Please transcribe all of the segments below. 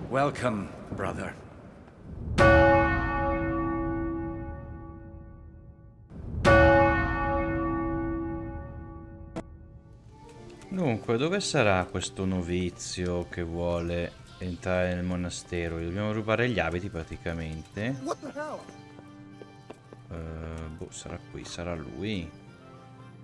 Welcome, brother. Dunque, dove sarà questo novizio che vuole entrare nel monastero? Gli dobbiamo rubare gli abiti praticamente. Boh, sarà qui, sarà lui.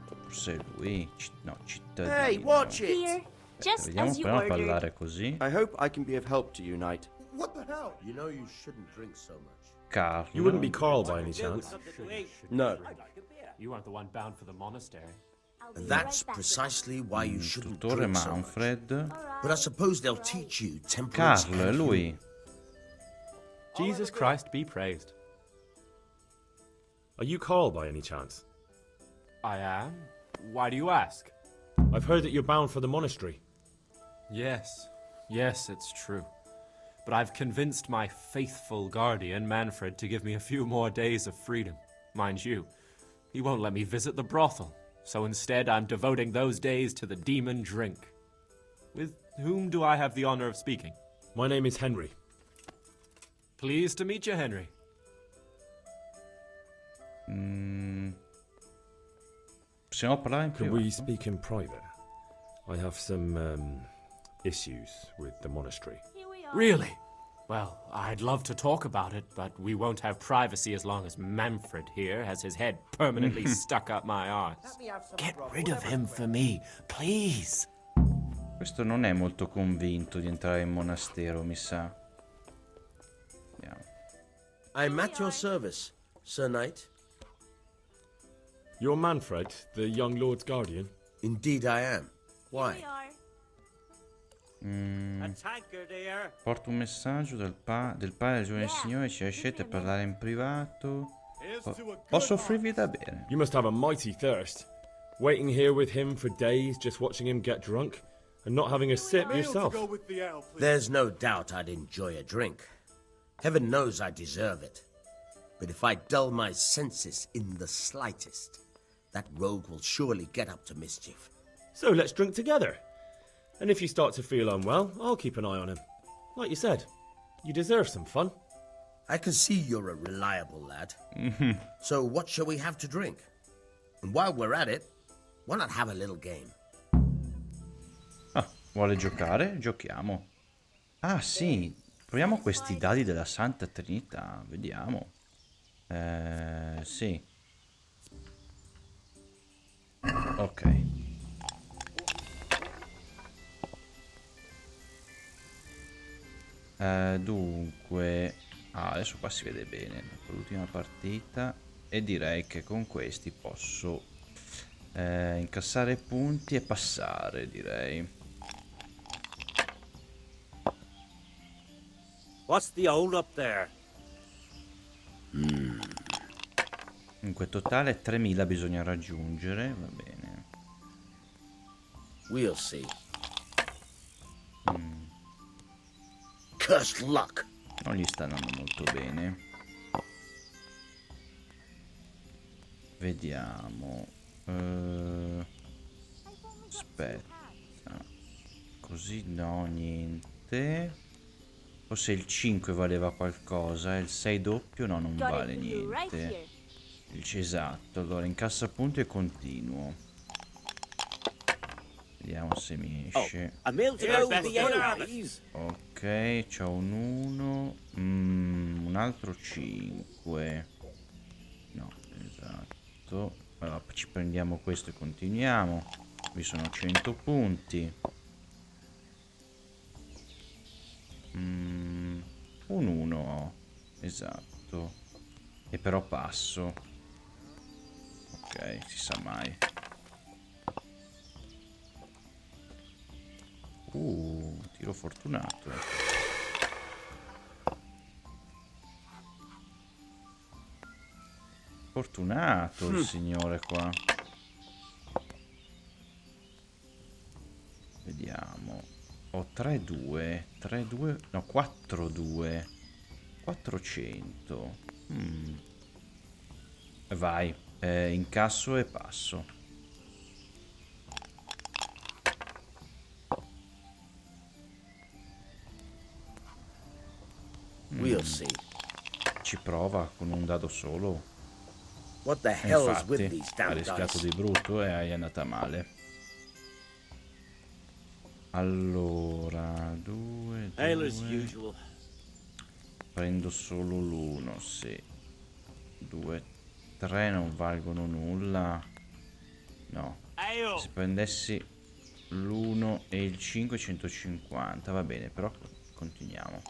Forse è lui. No, cittadino. Hey, watch it! Here, just Vediamo, as you proviamo a ordered. parlare così. I hope I can be of help to you, Knight. What the hell? You know you shouldn't drink so much. Carlo. You wouldn't be Carl by any chance? No. You aren't the one bound for the monastery. And that's precisely why you shouldn't Tuttore drink so much. Manfred. But I suppose they'll teach you temperance. Carlo, è and lui. Jesus Christ be praised. Are you Carl by any chance? I am. Why do you ask? I've heard that you're bound for the monastery. Yes, it's true. But I've convinced my faithful guardian, Manfred, to give me a few more days of freedom. Mind you, he won't let me visit the brothel, so instead I'm devoting those days to the demon drink. With whom do I have the honor of speaking? My name is Henry. Pleased to meet you, Henry. Possiamo parlare in Can privato? we speak in private? I have some issues with the monastery. Here we are. Really? Well, I'd love to talk about it, but we won't have privacy as long as Manfred here has his head permanently stuck up my arse. Get rid of him for me, please. Questo non è molto convinto di entrare in monastero, mi sa. Vediamo. I'm at your service, Sir Knight. You're Manfred, the young lord's guardian? Indeed I am. Here we Why? are. Porto un messaggio del padre del giovane signore, ci lasciate parlare in privato. Posso offrirvi da bere? You must have a mighty thirst. Waiting here with him for days, just watching him get drunk, and not having a sip yourself. There's no doubt I'd enjoy a drink. Heaven knows I deserve it. But if I dull my senses in the slightest, that rogue will surely get up to mischief. So let's drink together. And if you start to feel unwell, I'll keep an eye on him. Like you said, you deserve some fun. I can see you're a reliable lad. So what shall we have to drink? And while we're at it, why not have a little game? Ah, vuole giocare? Giochiamo. Ah, sì. Proviamo questi dadi della Santa Trinità. Vediamo. Sì. Ok. Dunque, adesso qua si vede bene l'ultima partita e direi che con questi posso incassare punti e passare, direi. What's the hold up there? Dunque totale 3000 bisogna raggiungere, va bene. We'll see. Cursed luck. Non gli sta andando molto bene. Vediamo. Aspetta. Così no, niente. Forse il 5 valeva qualcosa. Il 6 doppio no, non vale niente. Esatto. Allora incassa punti e continuo. Vediamo se mi esce. Ok, c'ho un 1. Un altro 5. No, esatto. Allora, ci prendiamo questo e continuiamo. Qui sono 100 punti. Un 1 ho. Esatto. E però passo. Ok, si sa mai. Tiro fortunato. Fortunato il signore qua. Vediamo. Ho 3-2. 3-2. No, 4-2. 400. Vai. Incasso e passo. We'll see. ci prova con un dado solo. What the E hell's with infatti these ha damn rischiato dice? di brutto e è andata male. Allora, 2, Hail as usual. prendo solo l'1, sì. 2, 3 non valgono nulla. No. Ale. Se prendessi l'1 e il 5, 150. Va bene, però continuiamo.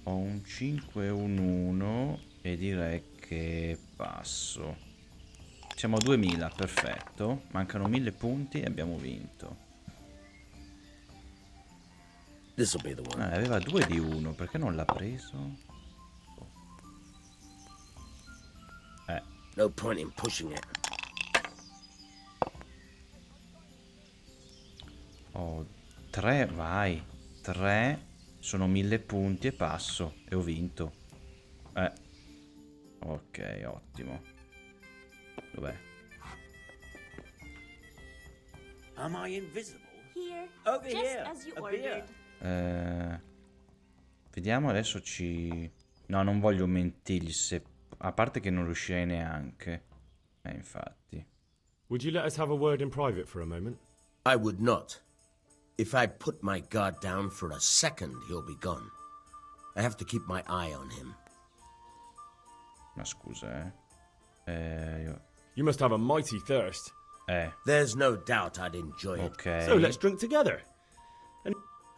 Ho un 5 e un 1 e direi che passo. Siamo a 2000, perfetto. Mancano 1000 punti e abbiamo vinto. This'll be the one. Aveva 2 di 1, perché non l'ha preso? No point in pushing it. Ho 3, vai. 3, sono 1000 punti e passo. E ho vinto. Ok, ottimo. Dov'è? Am I invisible? Here, Over just here. as you A beer. ordered. Vediamo adesso ci... No, non voglio mentirgli se... A parte che non riuscirei neanche. Infatti. Would you let us have a word in private for a moment? I would not. If I put my guard down for a second, he'll be gone. I have to keep my eye on him. Ma scusa, io... You must have a mighty thirst. There's no doubt I'd enjoy it. Ok. So let's drink together.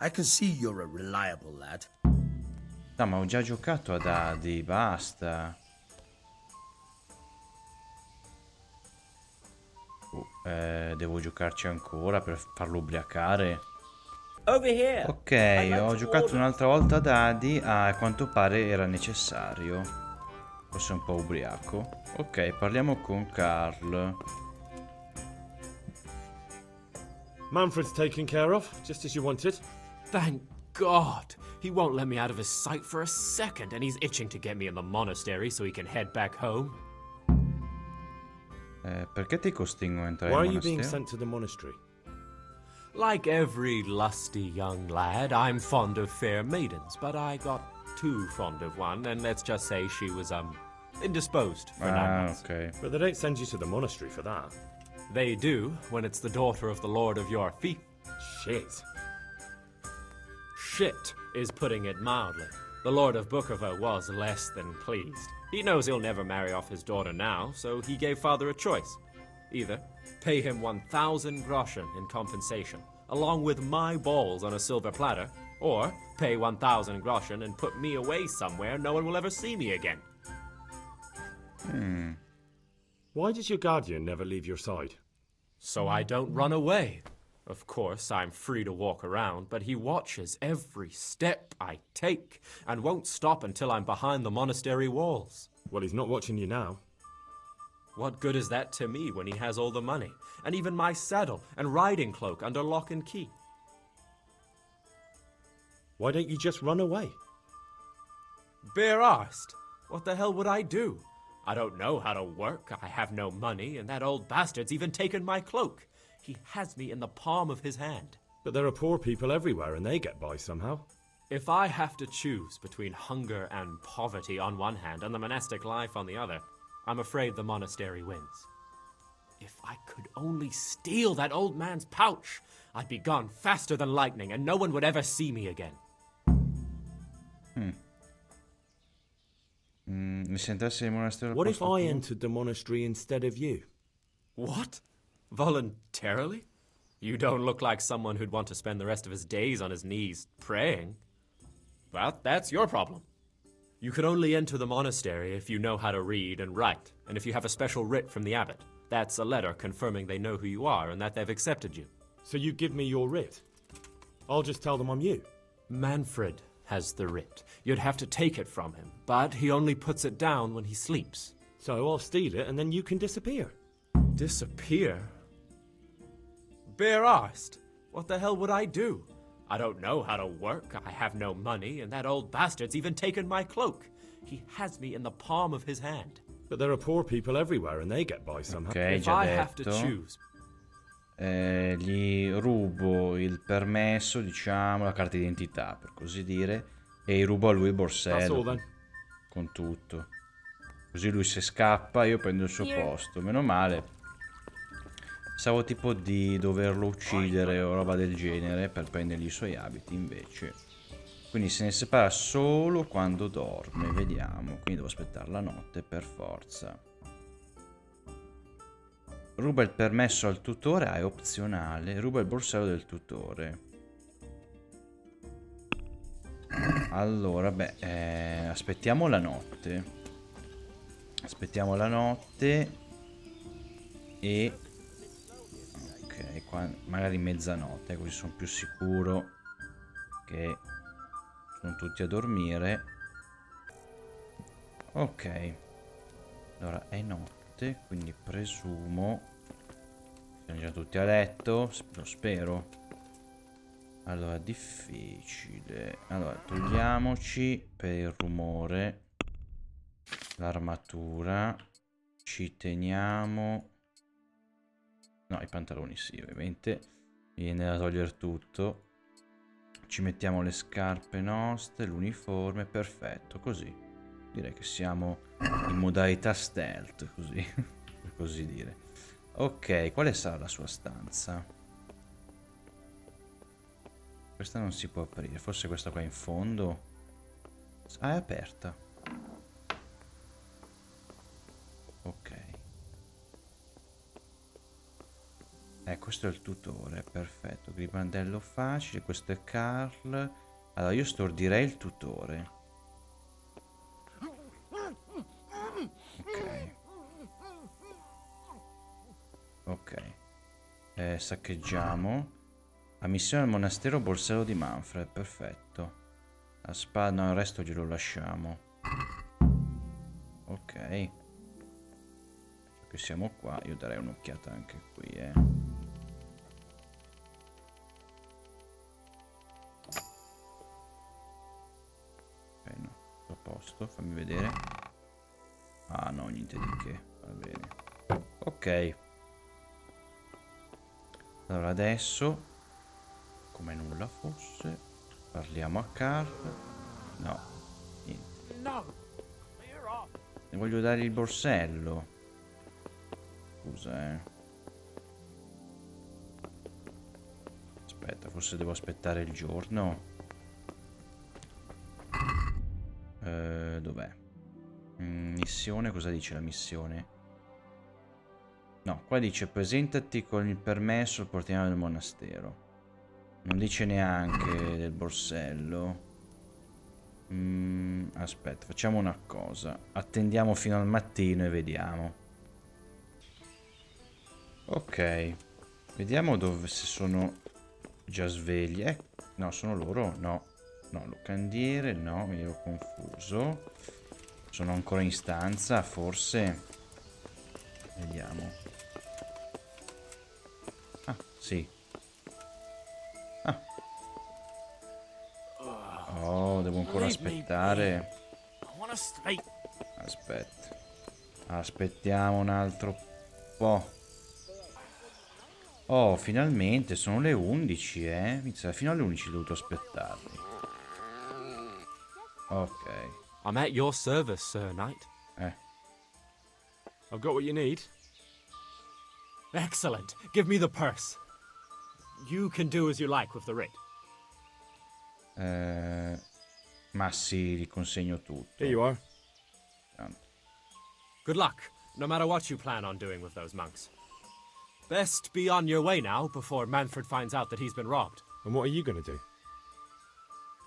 I can see you're a reliable lad. No, ma ho già giocato a dadi, basta. Devo giocarci ancora per farlo ubriacare. Over here. Ok, ho giocato un'altra volta a dadi. A quanto pare era necessario. Forse un po' ubriaco. Ok, parliamo con Carl. Manfred's taken care of, just as you wanted. Thank God! He won't let me out of his sight for a second, and he's itching to get me in the monastery so he can head back home. Perché ti costringo a entrare Why are in you being monastero? sent to the monastery? Like every lusty young lad, I'm fond of fair maidens, but I got too fond of one, and let's just say she was, indisposed for 9 months. Ok. But they don't send you to the monastery for that. They do, when it's the daughter of the lord of your fief. Shit. Shit is putting it mildly. The Lord of Bookerva was less than pleased. He knows he'll never marry off his daughter now, so he gave father a choice. Either pay him 1,000 groschen in compensation, along with my balls on a silver platter, or pay 1,000 groschen and put me away somewhere no one will ever see me again. Why does your guardian never leave your side? So I don't run away. Of course, I'm free to walk around, but he watches every step I take and won't stop until I'm behind the monastery walls. Well, he's not watching you now. What good is that to me when he has all the money, and even my saddle and riding cloak under lock and key? Why don't you just run away? Bare-arsed. What the hell would I do? I don't know how to work, I have no money, and that old bastard's even taken my cloak. He has me in the palm of his hand. But there are poor people everywhere and they get by somehow. If I have to choose between hunger and poverty on one hand and the monastic life on the other, I'm afraid the monastery wins. If I could only steal that old man's pouch, I'd be gone faster than lightning and no one would ever see me again. Se entrassi nel monastero al What if posto I tuo? entered the monastery instead of you? What? Voluntarily? You don't look like someone who'd want to spend the rest of his days on his knees praying. Well, that's your problem. You can only enter the monastery if you know how to read and write, and if you have a special writ from the abbot. That's a letter confirming they know who you are and that they've accepted you. So you give me your writ. I'll just tell them I'm you. Manfred has the writ. You'd have to take it from him, but he only puts it down when he sleeps. So I'll steal it and then you can disappear. Disappear? Bare-arsed? What the hell would I do? I don't know how to work, I have no money, and that old bastard's even taken my cloak. He has me in the palm of his hand. But there are poor people everywhere and they get by somehow. Ok, If già I have to detto. choose, gli rubo il permesso, diciamo, la carta d'identità, per così dire, e gli rubo a lui il That's all borsello then. con tutto. Così lui se scappa, io prendo il suo posto. Meno male. Pensavo tipo di doverlo uccidere o roba del genere per prendergli i suoi abiti, invece. Quindi se ne separa solo quando dorme, vediamo. Quindi devo aspettare la notte per forza. Ruba il permesso al tutore, è opzionale. Ruba il borsello del tutore. Allora, beh, aspettiamo la notte. Aspettiamo la notte. E... ok, qua magari mezzanotte, così sono più sicuro che sono tutti a dormire. Ok. Allora, è notte, quindi presumo siamo già tutti a letto, lo spero. Allora, difficile. Allora, togliamoci per il rumore l'armatura. Ci teniamo... no, i pantaloni sì, ovviamente. Mi viene da togliere tutto. Ci mettiamo le scarpe nostre, l'uniforme, perfetto, così. Direi che siamo in modalità stealth, così, per così dire. Ok, quale sarà la sua stanza? Questa non si può aprire, forse questa qua in fondo? Ah, è aperta. Ok. Questo è il tutore, perfetto. Gribandello facile, questo è Carl. Allora, io stordirei il tutore. Ok. Ok. Saccheggiamo. La missione al monastero borsello di Manfred, perfetto. La spada, no, il resto glielo lasciamo. Ok. Che siamo qua, io darei un'occhiata anche qui, Ok, no, sto a posto, fammi vedere. Ah no, niente di che, va bene. Ok. Allora adesso, come nulla fosse, parliamo a Carl. No, niente. Ne voglio dare il borsello. Scusa, Aspetta, forse devo aspettare il giorno. Dov'è? Missione, cosa dice la missione? No, qua dice presentati con il permesso al portiere del monastero. Non dice neanche del borsello. Aspetta, facciamo una cosa. Attendiamo fino al mattino e vediamo. Ok. Vediamo dove se sono già svegli. No, sono loro? No. No, locandiere, no, mi ero confuso. Sono ancora in stanza, forse. Vediamo. Ah, sì. Ah. Oh, devo ancora aspettare. Aspetta. Aspettiamo un altro po'. Oh, finalmente, sono le 11, Fino alle 11 ho dovuto aspettarli. Ok. I'm at your service, Sir Knight. I've got what you need. Excellent. Give me the purse. You can do as you like with the ring. Ma sì, li consegno tutto. Here you are. Good luck, no matter what you plan on doing with those monks. Best be on your way now before Manfred finds out that he's been robbed. And what are you going to do?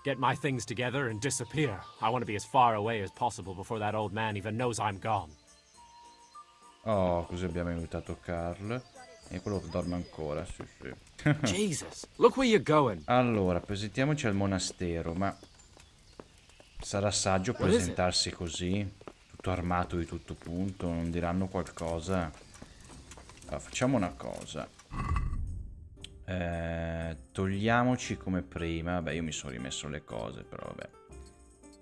Get my things together and disappear. I want to be as far away as possible before that old man even knows I'm gone. Oh, così abbiamo aiutato Carl. E quello dorme ancora, sì, sì. Jesus, look where you're going. Allora, presentiamoci al monastero, ma sarà saggio presentarsi così? Tutto armato di tutto punto, non diranno qualcosa? Allora, facciamo una cosa. Togliamoci come prima. Vabbè, io mi sono rimesso le cose, però vabbè.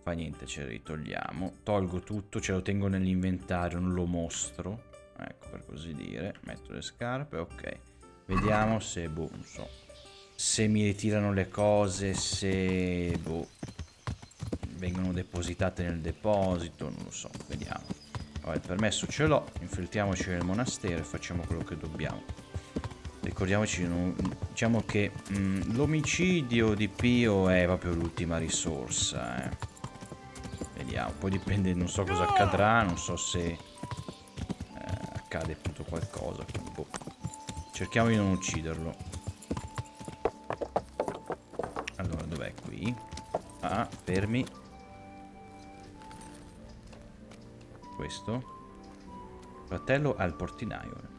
Fa niente, ce le ritogliamo. Tolgo tutto, ce lo tengo nell'inventario, non lo mostro. Ecco, per così dire. Metto le scarpe, ok. Vediamo se, boh, non so. Se mi ritirano le cose, se, boh, vengono depositate nel deposito, non lo so, vediamo. Vabbè, il permesso ce l'ho, infiltriamoci nel monastero e facciamo quello che dobbiamo. Ricordiamoci, diciamo che l'omicidio di Pio è proprio l'ultima risorsa, Vediamo, poi dipende, non so cosa accadrà, non so se accade appunto qualcosa, quindi, boh. Cerchiamo di non ucciderlo. Allora, dov'è qui? Ah, fermi. Questo. Fratello al portinaio.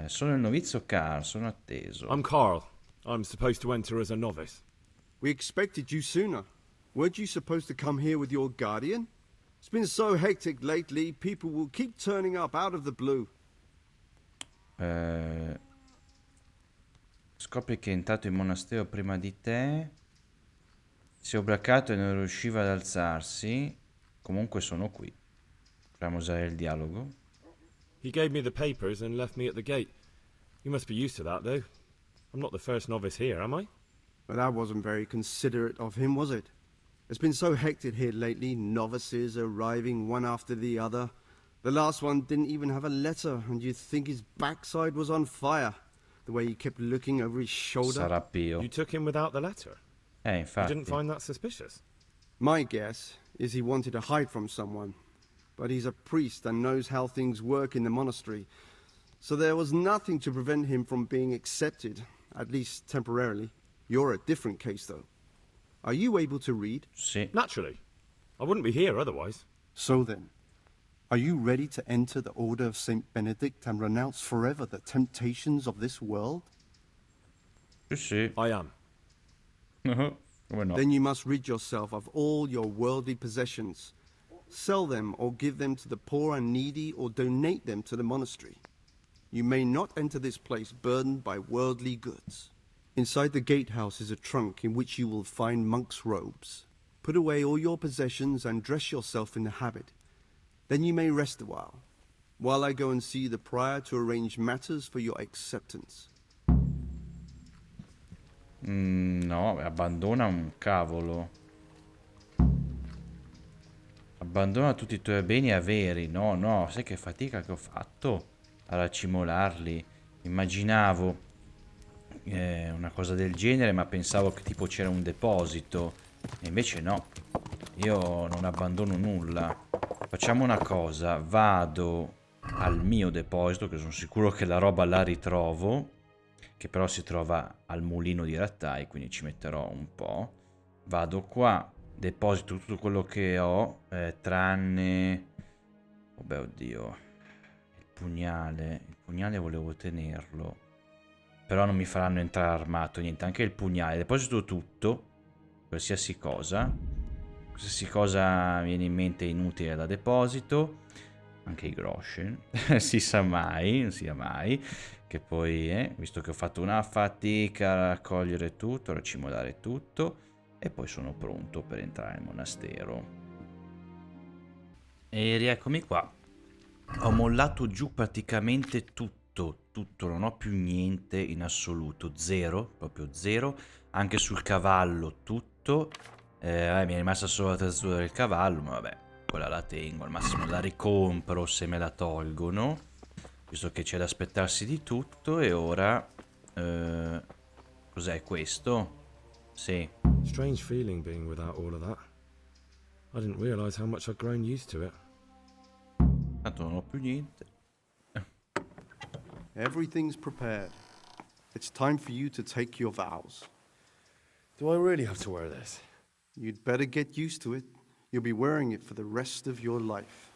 Sono il novizio Carl, sono atteso. I'm Carl. I'm supposed to enter as a novice. We expected you sooner. Weren't you supposed to come here with your guardian? It's been so hectic lately, people will keep turning up out of the blue. Scopri che è entrato in monastero prima di te. Si è ubriacato e non riusciva ad alzarsi. Comunque sono qui. Proviamo a usare il dialogo. He gave me the papers and left me at the gate. You must be used to that, though. I'm not the first novice here, am I? But that wasn't very considerate of him, was it? It's been so hectic here lately, novices arriving one after the other. The last one didn't even have a letter, and you'd think his backside was on fire, the way he kept looking over his shoulder. Sarà Pio. You took him without the letter? You Infatti. didn't find that suspicious? My guess is he wanted to hide from someone. But he's a priest and knows how things work in the monastery. So there was nothing to prevent him from being accepted, at least temporarily. You're a different case, though. Are you able to read? Sì. Naturally. I wouldn't be here otherwise. So then, are you ready to enter the Order of Saint Benedict and renounce forever the temptations of this world? Sì, sì. I am. Come no? Then you must rid yourself of all your worldly possessions. Sell them or give them to the poor and needy or donate them to the monastery. You may not enter this place burdened by worldly goods. Inside the gatehouse is a trunk in which you will find monk's robes. Put away all your possessions and dress yourself in the habit. Then you may rest a while I go and see the prior to arrange matters for your acceptance. No, abbandona un cavolo. Abbandona tutti i tuoi beni e averi. No, no, sai che fatica che ho fatto a raccimolarli. Immaginavo una cosa del genere, ma pensavo che tipo c'era un deposito. E invece no. Io non abbandono nulla. Facciamo una cosa. Vado al mio deposito, che sono sicuro che la roba la ritrovo, che però si trova al mulino di Rattai, quindi ci metterò un po'. Vado qua, deposito tutto quello che ho, tranne... Vabbè, oddio. Il pugnale volevo tenerlo, però non mi faranno entrare armato, niente, anche il pugnale. Deposito tutto, qualsiasi cosa viene in mente inutile da deposito, anche i groschen, si sa mai, non sia mai, che poi, visto che ho fatto una fatica a raccogliere tutto, a raccimolare tutto, e poi sono pronto per entrare nel monastero. E rieccomi qua. Ho mollato giù praticamente tutto, non ho più niente in assoluto, zero, proprio zero, anche sul cavallo tutto. Mi è rimasta solo la trazzura del cavallo, ma vabbè, quella la tengo, al massimo la ricompro se me la tolgono, visto che c'è da aspettarsi di tutto. E ora cos'è questo? Sì. Strange feeling being without all of that. I didn't realize how much I'd grown used to it. Tanto non ho più niente. Everything's prepared. It's time for you to take your vows. Do I really have to wear this? You'd better get used to it. You'll be wearing it for the rest of your life.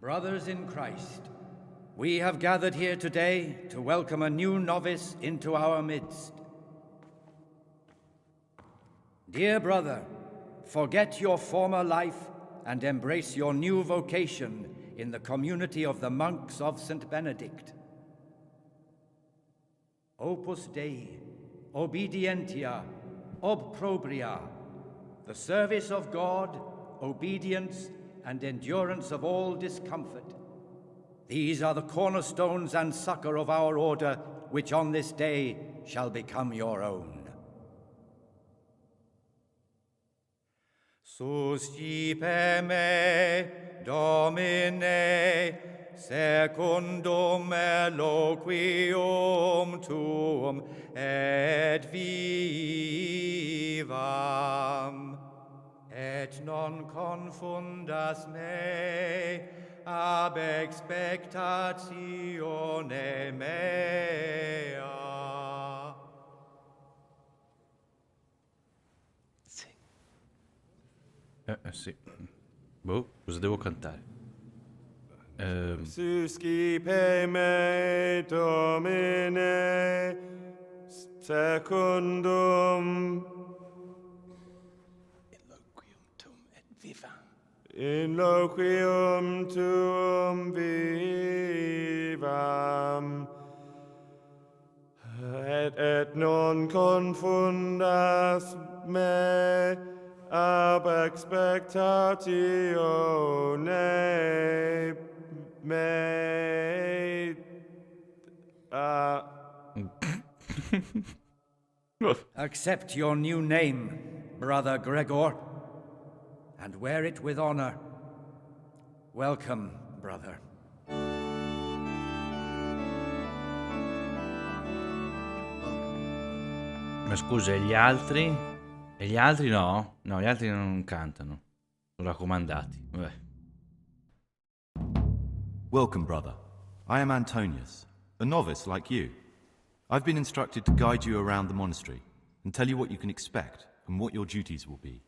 Brothers in Christ, we have gathered here today to welcome a new novice into our midst. Dear brother, forget your former life and embrace your new vocation in the community of the monks of St. Benedict. Opus Dei, obedientia, obprobria, the service of God, obedience, and endurance of all discomfort. These are the cornerstones and succor of our order, which on this day shall become your own. Suscipe me, Domine, secundum eloquium tuum, et vivam. Et non confundas me ab expectatione mea. Sì. Sì. Boh, cosa devo cantare? Suscipe me, Domine, secundum in loquium tuum vivam, et non confundas me ab expectatione mea. Accept your new name, Brother Gregor, and wear it with honor. Welcome, brother. Ma scusa, e gli altri? E gli altri no? No, gli altri non cantano. Sono raccomandati. Vabbè. Welcome, brother. I am Antonius, a novice like you. I've been instructed to guide you around the monastery and tell you what you can expect and what your duties will be.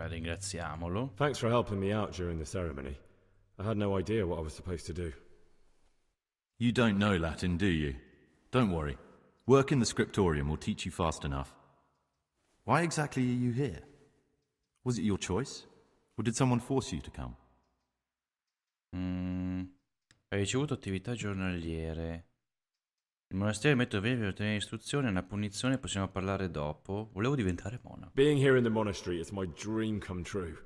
Ringraziamolo. Thanks for helping me out during the ceremony. I had no idea what I was supposed to do. You don't know Latin, do you? Don't worry. Work in the scriptorium will teach you fast enough. Why exactly are you here? Was it your choice? Or did someone force you to come? Hai ricevuto attività giornaliere. Il monastero mette per ottenere istruzioni, è una punizione, possiamo parlare dopo. Volevo diventare monaco. Being here in the monastery is my dream come true.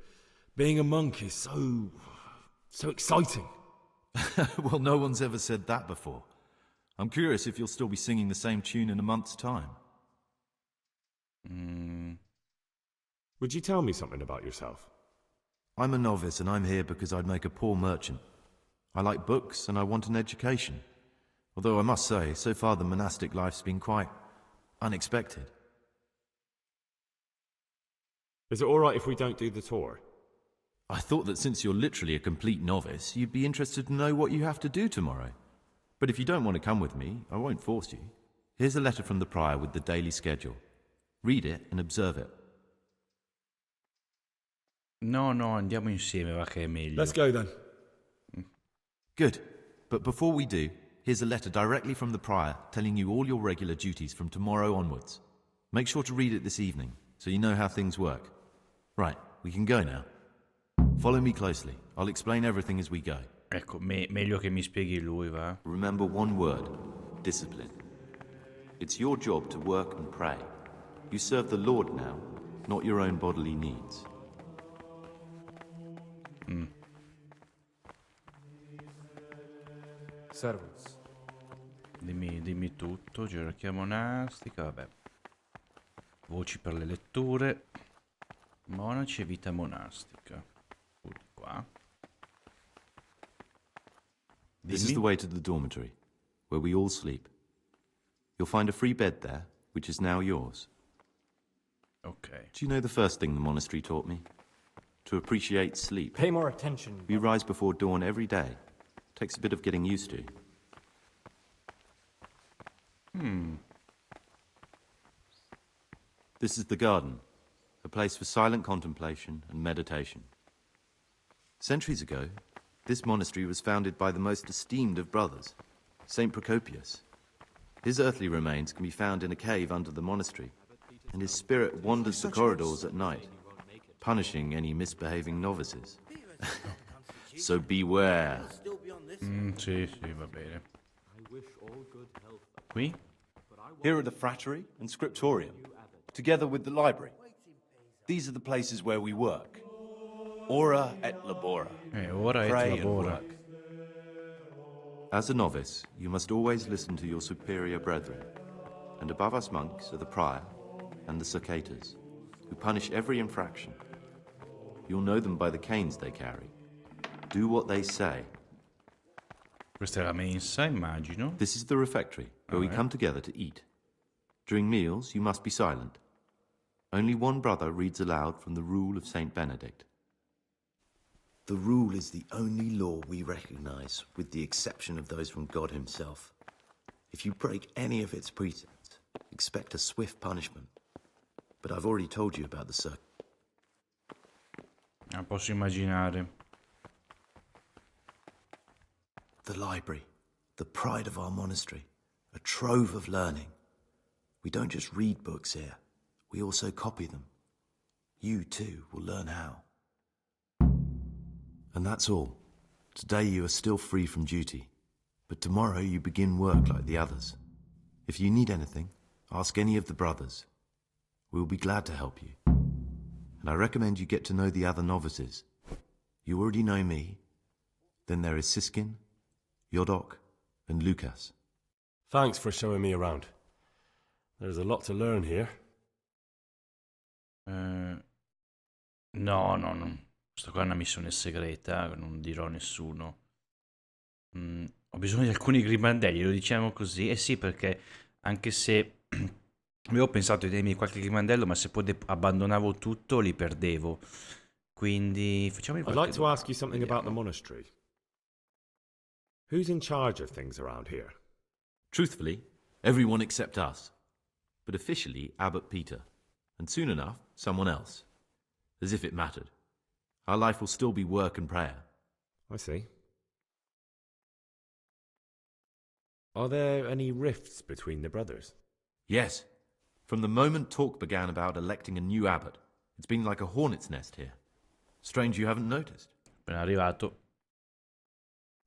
Being a monk is so exciting. Well, no one's ever said that before. I'm curious if you'll still be singing the same tune in a month's time. Would you tell me something about yourself? I'm a novice and I'm here because I'd make a poor merchant. I like books and I want an education. Although I must say, so far the monastic life's been quite unexpected. Is it all right if we don't do the tour? I thought that since you're literally a complete novice, you'd be interested to know what you have to do tomorrow. But if you don't want to come with me, I won't force you. Here's a letter from the prior with the daily schedule. Read it and observe it. No, andiamo insieme, va che è meglio. Let's go then. Good. But before we do, here's a letter directly from the prior telling you all your regular duties from tomorrow onwards. Make sure to read it this evening, so you know how things work. Right, we can go now. Follow me closely. I'll explain everything as we go. Ecco, meglio che mi spieghi lui, va? Remember one word, discipline. It's your job to work and pray. You serve the Lord now, not your own bodily needs. Servus. Dimmi tutto, gerarchia monastica, vabbè. Voci per le letture. Monaci e vita monastica. Qua. This is the way to the dormitory, where we all sleep. You'll find a free bed there, which is now yours. Ok. Do you know the first thing the monastery taught me? To appreciate sleep. Pay more attention. We rise before dawn every day. Takes a bit of getting used to. This is the garden, a place for silent contemplation and meditation. Centuries ago, this monastery was founded by the most esteemed of brothers, Saint Procopius. His earthly remains can be found in a cave under the monastery, and his spirit wanders the corridors at night, punishing any misbehaving novices. So beware. Sì, va bene. Qui? Here are the frattery and scriptorium, together with the library. These are the places where we work. Ora et labora. Ora et Pray and labora. work. As a novice, you must always listen to your superior brethren, and above us monks are the prior and the circators, who punish every infraction. You'll know them by the canes they carry. Do what they say. Questa è la mensa, immagino. This is the refectory, where we come together to eat. During meals, you must be silent. Only one brother reads aloud from the rule of Saint Benedict. The rule is the only law we recognize, with the exception of those from God himself. If you break any of its precepts, expect a swift punishment. But I've already told you about the circle. Posso immaginare. The library, the pride of our monastery, a trove of learning. We don't just read books here, we also copy them. You, too, will learn how. And that's all. Today you are still free from duty, but tomorrow you begin work like the others. If you need anything, ask any of the brothers. We will be glad to help you. And I recommend you get to know the other novices. You already know me. Then there is Siskin, Yodok, and Lucas. Thanks for showing me around. There's a lot to learn here. No. Questa qua è una missione segreta, non dirò a nessuno. Ho bisogno di alcuni grimandelli, lo diciamo così. Eh sì, perché anche se avevo pensato di tenermi qualche grimandello, ma se poi abbandonavo tutto li perdevo. Quindi facciamo I'd like to ask you something about the monastery. Who's in charge of things around here? Truthfully, everyone except us. But officially, Abbot Peter. And soon enough, someone else. As if it mattered. Our life will still be work and prayer. I see. Are there any rifts between the brothers? Yes. From the moment talk began about electing a new abbot, it's been like a hornet's nest here. Strange you haven't noticed. Appena arrivato.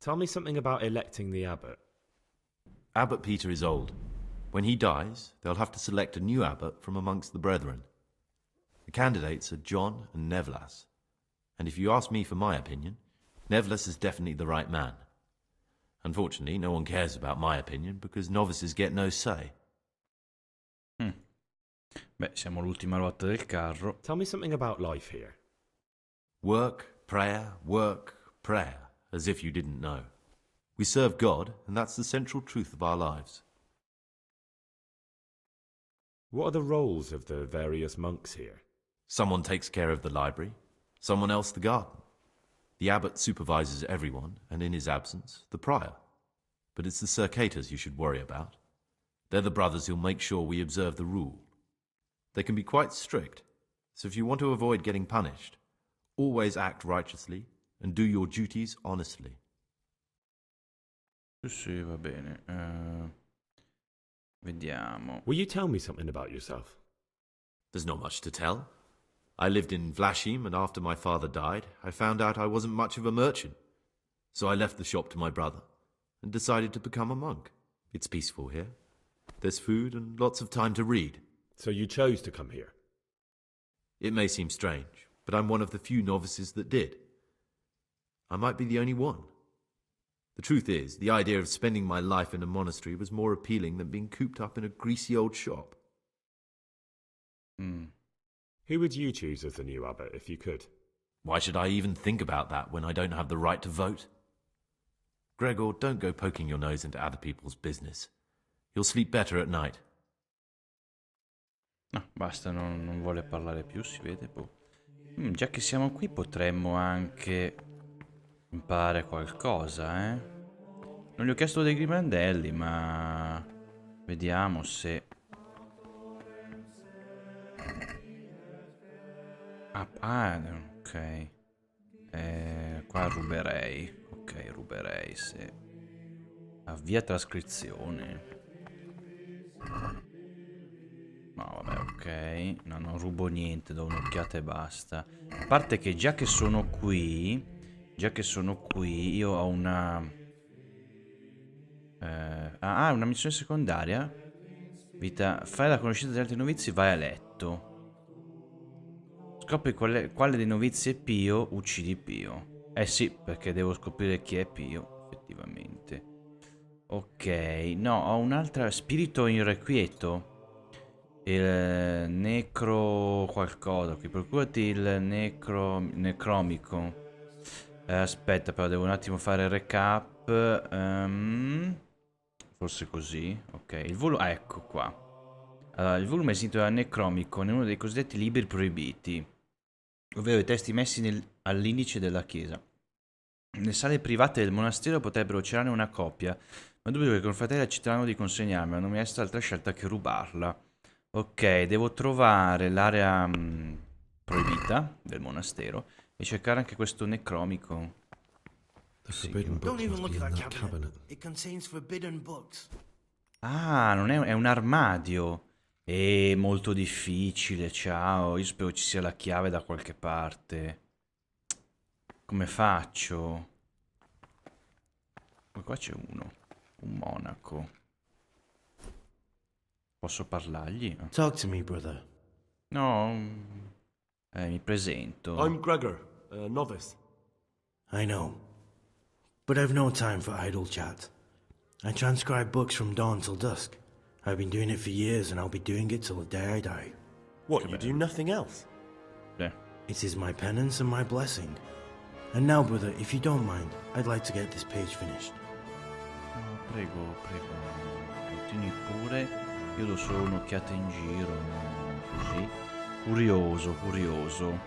Tell me something about electing the abbot. Abbot Peter is old. When he dies, they'll have to select a new abbot from amongst the brethren. The candidates are John and Nevlas. And if you ask me for my opinion, Nevlas is definitely the right man. Unfortunately, no one cares about my opinion because novices get no say. Beh, siamo l'ultima ruota del carro. Tell me something about life here. Work, prayer, as if you didn't know. We serve God, and that's the central truth of our lives. What are the roles of the various monks here? Someone takes care of the library, someone else the garden. The abbot supervises everyone, and in his absence, the prior. But it's the circators you should worry about. They're the brothers who'll make sure we observe the rule. They can be quite strict, so if you want to avoid getting punished, always act righteously and do your duties honestly. Sì, va bene. Vediamo. Will you tell me something about yourself? There's not much to tell. I lived in Vlachim, and after my father died, I found out I wasn't much of a merchant. So I left the shop to my brother and decided to become a monk. It's peaceful here. There's food and lots of time to read. So you chose to come here? It may seem strange, but I'm one of the few novices that did. I might be the only one. The truth is, the idea of spending my life in a monastery was more appealing than being cooped up in a greasy old shop. Who would you choose as the new abbot if you could? Why should I even think about that when I don't have the right to vote? Gregor, don't go poking your nose into other people's business. You'll sleep better at night. No, basta, non vuole parlare più, si vede. Boh. Già che siamo qui potremmo anche imparare qualcosa, eh? Non gli ho chiesto dei grimandelli, ma vediamo se... ok. Qua ruberei. Ok, ruberei, se... Avvia trascrizione. No, vabbè, ok. No, non rubo niente, do un'occhiata e basta. A parte che già che sono qui, io ho una... una missione secondaria. Fai la conoscenza degli altri novizi, vai a letto. Scopri quale dei novizi è Pio, uccidi Pio. Eh sì, perché devo scoprire chi è Pio, effettivamente. Ok, no, ho un'altra... Spirito irrequieto. Il necro qualcosa qui, procurati il necromico. Aspetta, però devo un attimo fare il recap. Forse così, ok. Il volume, ecco qua. Allora, il volume è sito da necromico in uno dei cosiddetti libri proibiti, ovvero i testi messi all'indice della chiesa. Nelle sale private del monastero potrebbero cercare una copia, ma dubito che i confratelli accetteranno di consegnarmela, non mi resta altra scelta che rubarla. Ok, devo trovare l'area proibita del monastero e cercare anche questo necromico. The forbidden book must be in that cabinet. It contains forbidden books. Ah, non è un armadio. È molto difficile, ciao. Io spero ci sia la chiave da qualche parte. Come faccio? Ma qua c'è uno. Un monaco. Posso parlargli? Talk to me, brother. No. Mi presento. I'm Gregor, a novice. I know. But I've no time for idle chat. I transcribe books from dawn till dusk. I've been doing it for years, and I'll be doing it till the day I die. What, you do nothing else? Yeah. It is my penance and my blessing. And now, brother, if you don't mind, I'd like to get this page finished. No, prego. Continui pure. Io do solo un'occhiata in giro, così. Curioso.